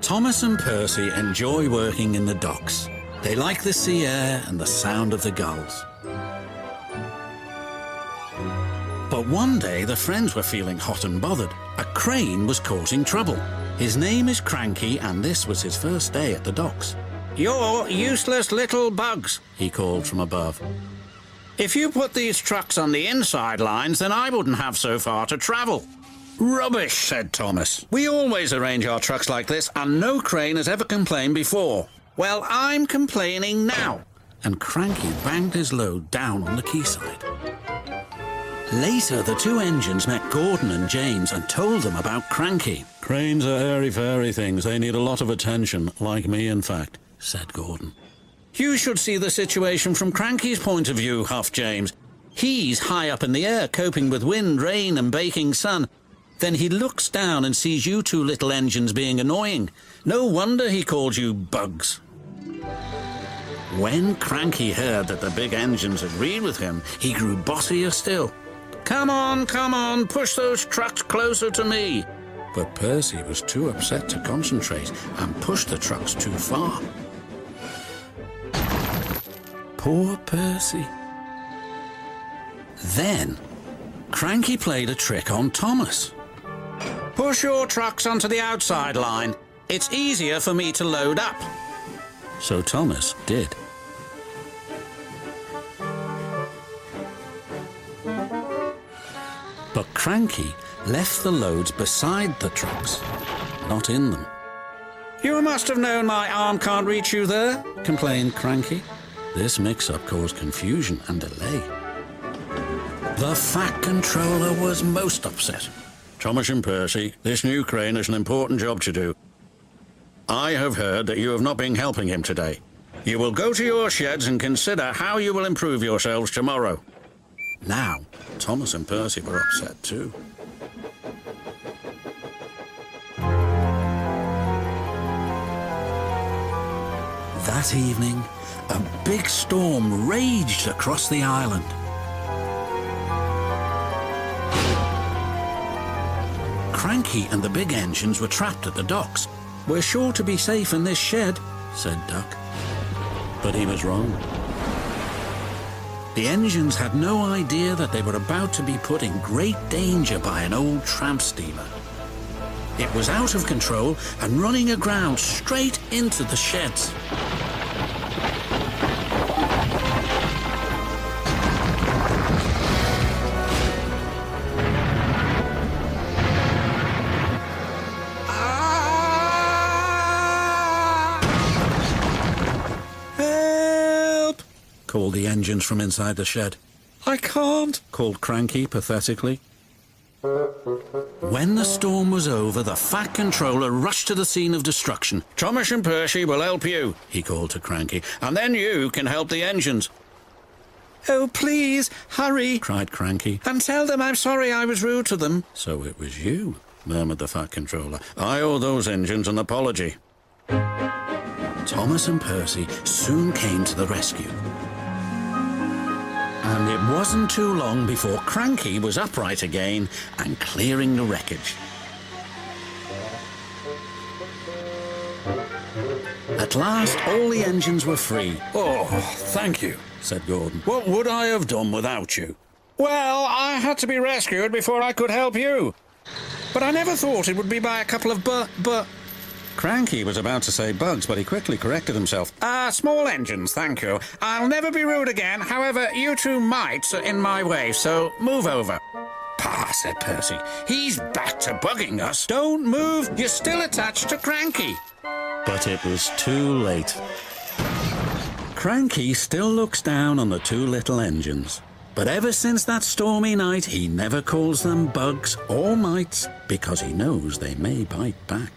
Thomas and Percy enjoy working in the docks. They like the sea air and the sound of the gulls. But one day the friends were feeling hot and bothered. A crane was causing trouble. His name is Cranky, and this was his first day at the docks. "You're useless little bugs," he called from above. "If you put these trucks on the inside lines, then I wouldn't have so far to travel." "Rubbish," said Thomas. "We always arrange our trucks like this, and no crane has ever complained before." "Well, I'm complaining now." And Cranky banged his load down on the quayside. Later, the two engines met Gordon and James and told them about Cranky. "Cranes are airy-fairy things. They need a lot of attention, like me, in fact," said Gordon. "You should see the situation from Cranky's point of view," huffed James. "He's high up in the air, coping with wind, rain and baking sun. Then he looks down and sees you two little engines being annoying. No wonder he called you bugs." When Cranky heard that the big engines agreed with him, he grew bossier still. Come on, push those trucks closer to me." But Percy was too upset to concentrate and pushed the trucks too far. Poor Percy. Then, Cranky played a trick on Thomas. "Push your trucks onto the outside line. It's easier for me to load up." So Thomas did. But Cranky left the loads beside the trucks, not in them. "You must have known my arm can't reach you there," complained Cranky. This mix-up caused confusion and delay. The Fat Controller was most upset. "Thomas and Percy, this new crane has an important job to do. I have heard that you have not been helping him today. You will go to your sheds and consider how you will improve yourselves tomorrow." Now, Thomas and Percy were upset too. That evening, a big storm raged across the island. Cranky and the big engines were trapped at the docks. "We're sure to be safe in this shed," said Duck. But he was wrong. The engines had no idea that they were about to be put in great danger by an old tramp steamer. It was out of control and running aground straight into the sheds. Called the engines from inside the shed. "I can't," called Cranky pathetically. When the storm was over, the Fat Controller rushed to the scene of destruction. "Thomas and Percy will help you," he called to Cranky, "and then you can help the engines." "Oh, please, hurry," cried Cranky, "and tell them I'm sorry I was rude to them." "So it was you," murmured the Fat Controller. "I owe those engines an apology." Thomas and Percy soon came to the rescue. And it wasn't too long before Cranky was upright again and clearing the wreckage. At last, all the engines were free. "Oh, thank you," said Gordon. "What would I have done without you?" "Well, I had to be rescued before I could help you. But I never thought it would be by a couple of Cranky was about to say bugs, but he quickly corrected himself. Small engines, thank you. I'll never be rude again. However, you two mites are in my way, so move over." "Pah," said Percy. "He's back to bugging us." "Don't move. You're still attached to Cranky." But it was too late. Cranky still looks down on the two little engines. But ever since that stormy night, he never calls them bugs or mites because he knows they may bite back.